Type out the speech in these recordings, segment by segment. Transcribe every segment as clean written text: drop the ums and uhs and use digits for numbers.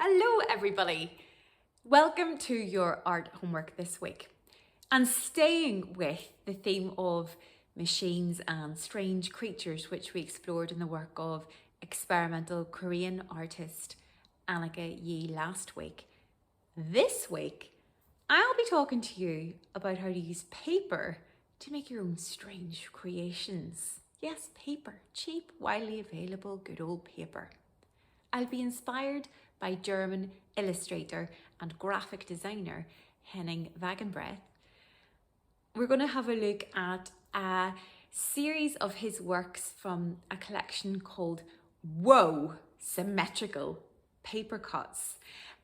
Hello everybody! Welcome to your art homework this week. And staying with the theme of machines and strange creatures, which we explored in the work of experimental Korean artist Annika Yi last week, this week I'll be talking to you about how to use paper to make your own strange creations. Yes, paper, cheap, widely available, good old paper. I'll be inspired by German illustrator and graphic designer Henning Wagenbreth. We're going to have a look at a series of his works from a collection called Whoa! Symmetrical Paper Cuts.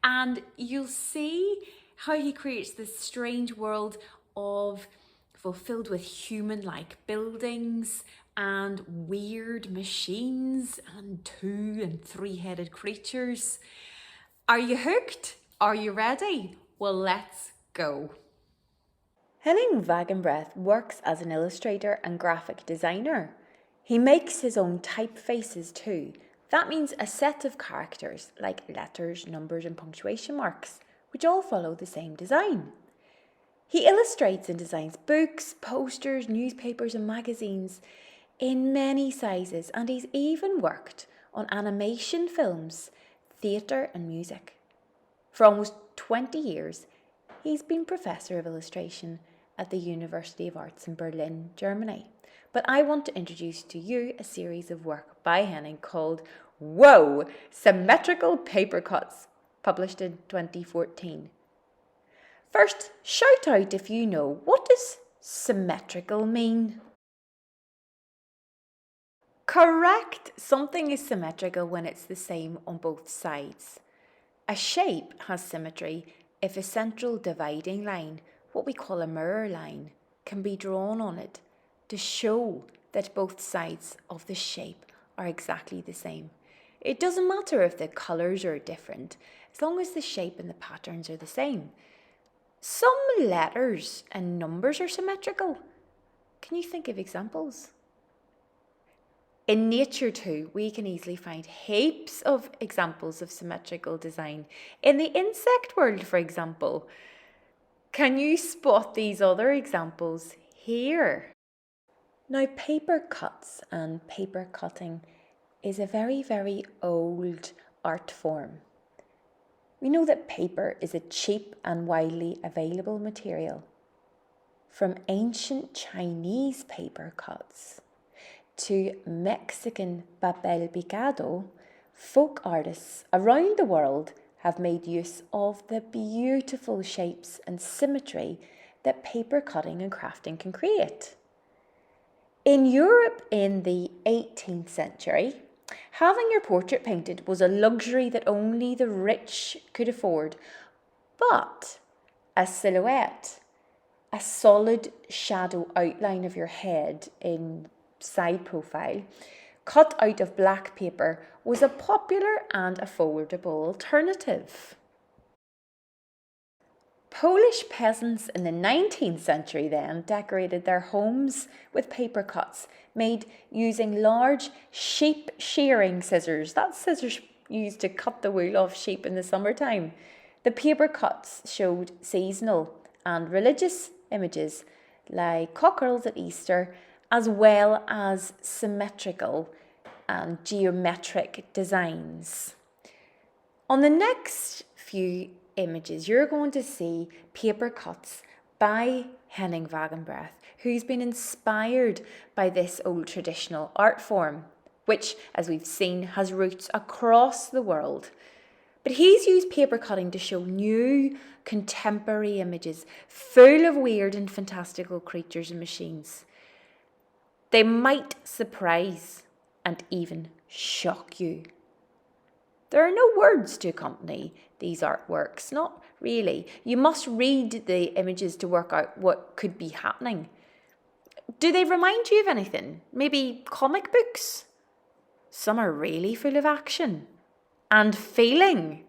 And you'll see how he creates this strange world of filled with human-like buildings and weird machines and 2- and 3-headed creatures. Are you hooked? Are you ready? Well, let's go. Henning Wagenbreth works as an illustrator and graphic designer. He makes his own typefaces too. That means a set of characters like letters, numbers and punctuation marks, which all follow the same design. He illustrates and designs books, posters, newspapers and magazines in many sizes, and he's even worked on animation films, theatre and music. For almost 20 years, he's been Professor of Illustration at the University of Arts in Berlin, Germany. But I want to introduce to you a series of work by Henning called Whoa! Symmetrical Paper Cuts, published in 2014. First, shout out if you know, what does symmetrical mean? Correct! Something is symmetrical when it's the same on both sides. A shape has symmetry if a central dividing line, what we call a mirror line, can be drawn on it to show that both sides of the shape are exactly the same. It doesn't matter if the colours are different, as long as the shape and the patterns are the same. Some letters and numbers are symmetrical. Can you think of examples? In nature too, we can easily find heaps of examples of symmetrical design. In the insect world, for example. Can you spot these other examples here? Now, paper cuts and paper cutting is a very, very old art form. We know that paper is a cheap and widely available material. From ancient Chinese paper cuts to Mexican papel picado, folk artists around the world have made use of the beautiful shapes and symmetry that paper cutting and crafting can create. In Europe in the 18th century, having your portrait painted was a luxury that only the rich could afford, but a silhouette, a solid shadow outline of your head in side profile, cut out of black paper, was a popular and affordable alternative. Polish peasants in the 19th century then decorated their homes with paper cuts made using large sheep shearing scissors. That's scissors used to cut the wool off sheep in the summertime. The paper cuts showed seasonal and religious images like cockerels at Easter, as well as symmetrical and geometric designs. On the next few images, you're going to see paper cuts by Henning Wagenbreth, who's been inspired by this old traditional art form, which, as we've seen, has roots across the world. But he's used paper cutting to show new contemporary images full of weird and fantastical creatures and machines. They might surprise and even shock you. There are no words to accompany these artworks, not really. You must read the images to work out what could be happening. Do they remind you of anything? Maybe comic books? Some are really full of action and feeling.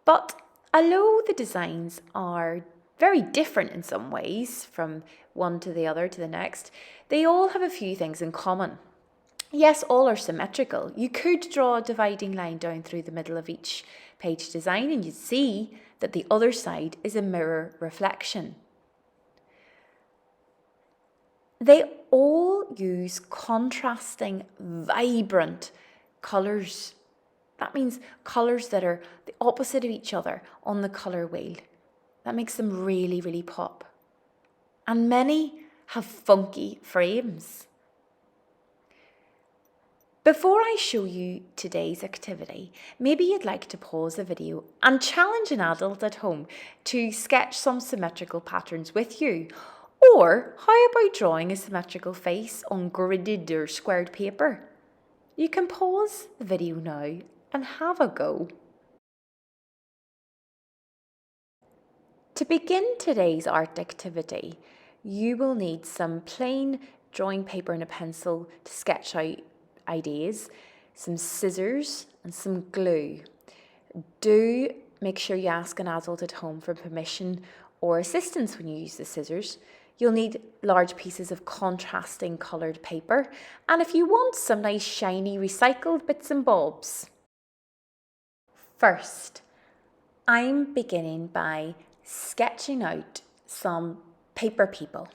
But although the designs are very different in some ways from one to the other to the next, they all have a few things in common. Yes, all are symmetrical. You could draw a dividing line down through the middle of each page design and you'd see that the other side is a mirror reflection. They all use contrasting, vibrant colours. That means colours that are the opposite of each other on the colour wheel. That makes them really, really pop. And many have funky frames. Before I show you today's activity, maybe you'd like to pause the video and challenge an adult at home to sketch some symmetrical patterns with you. Or how about drawing a symmetrical face on gridded or squared paper? You can pause the video now and have a go. To begin today's art activity, you will need some plain drawing paper and a pencil to sketch out ideas, some scissors and some glue. Do make sure you ask an adult at home for permission or assistance when you use the scissors. You'll need large pieces of contrasting coloured paper, and if you want, some nice shiny recycled bits and bobs. First, I'm beginning by sketching out some paper people.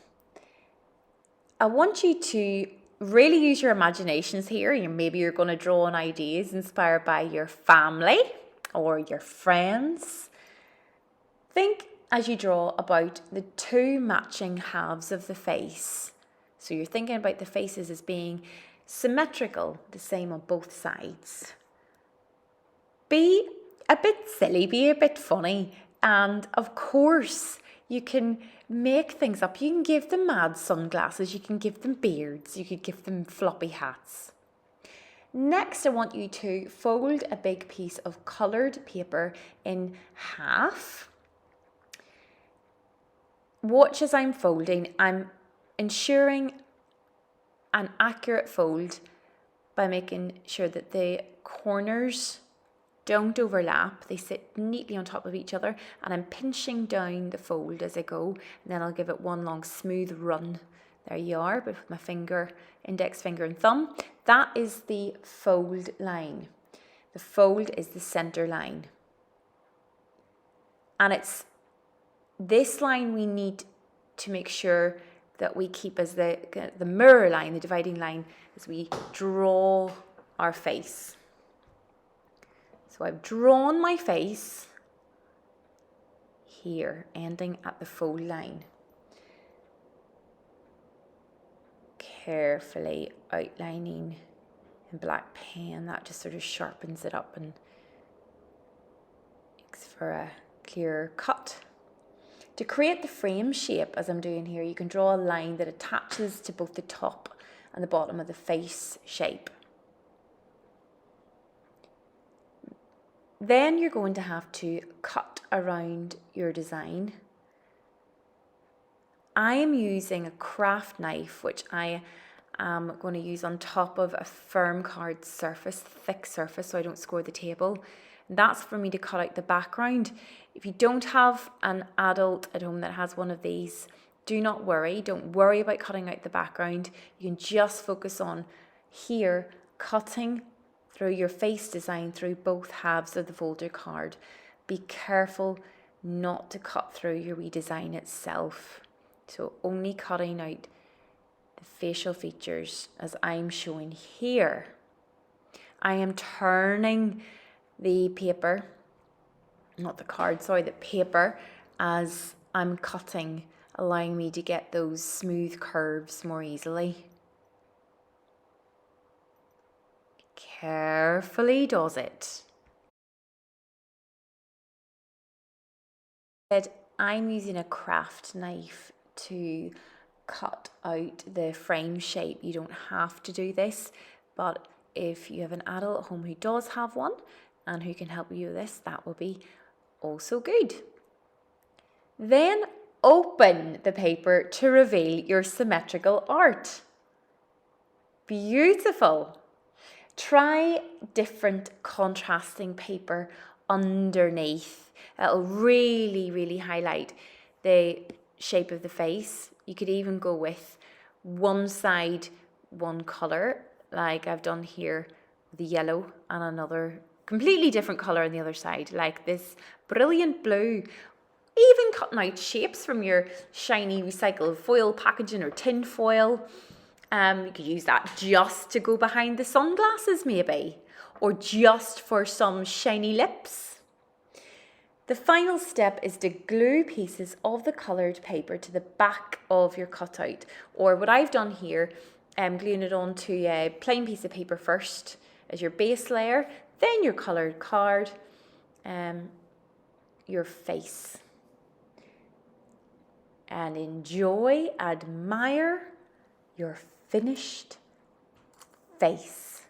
I want you to really use your imaginations here. Maybe you're going to draw on ideas inspired by your family or your friends. Think as you draw about the two matching halves of the face. So you're thinking about the faces as being symmetrical, the same on both sides. Be a bit silly, be a bit funny, and of course you can make things up. You can give them mad sunglasses, you can give them beards, you could give them floppy hats. Next, I want you to fold a big piece of coloured paper in half. Watch as I'm folding. I'm ensuring an accurate fold by making sure that the corners don't overlap. They sit neatly on top of each other, and I'm pinching down the fold as I go, and then I'll give it one long smooth run. There you are, with my finger, index finger and thumb. That is the fold line. The fold is the center line. And it's this line we need to make sure that we keep as the mirror line, the dividing line, as we draw our face. So I've drawn my face here, ending at the fold line. Carefully outlining in black pen, that just sort of sharpens it up and makes for a clearer cut. To create the frame shape, as I'm doing here, you can draw a line that attaches to both the top and the bottom of the face shape. Then you're going to have to cut around your design. I am using a craft knife, which I am going to use on top of a firm card surface, thick surface, so I don't score the table. And that's for me to cut out the background. If you don't have an adult at home that has one of these, do not worry. Don't worry about cutting out the background. You can just focus on here, cutting through your face design through both halves of the folder card. Be careful not to cut through your redesign itself. So only cutting out the facial features as I'm showing here. I am turning the paper, not the card, sorry, the paper as I'm cutting, allowing me to get those smooth curves more easily. Carefully does it. I'm using a craft knife to cut out the frame shape. You don't have to do this, but if you have an adult at home who does have one and who can help you with this, that will be also good. Then open the paper to reveal your symmetrical art. Beautiful. Try different contrasting paper underneath. That'll really, really highlight the shape of the face. You could even go with one side, one colour, like I've done here, the yellow and another completely different colour on the other side, like this brilliant blue. Even cutting out shapes from your shiny recycled foil packaging or tin foil. You could use that just to go behind the sunglasses maybe, or just for some shiny lips. The final step is to glue pieces of the coloured paper to the back of your cutout, or what I've done here, gluing it onto a plain piece of paper first as your base layer, then your coloured card, your face. And enjoy, admire your finished face.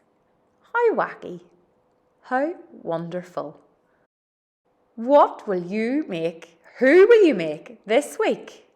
How wacky, how wonderful. What will you make? Who will you make this week?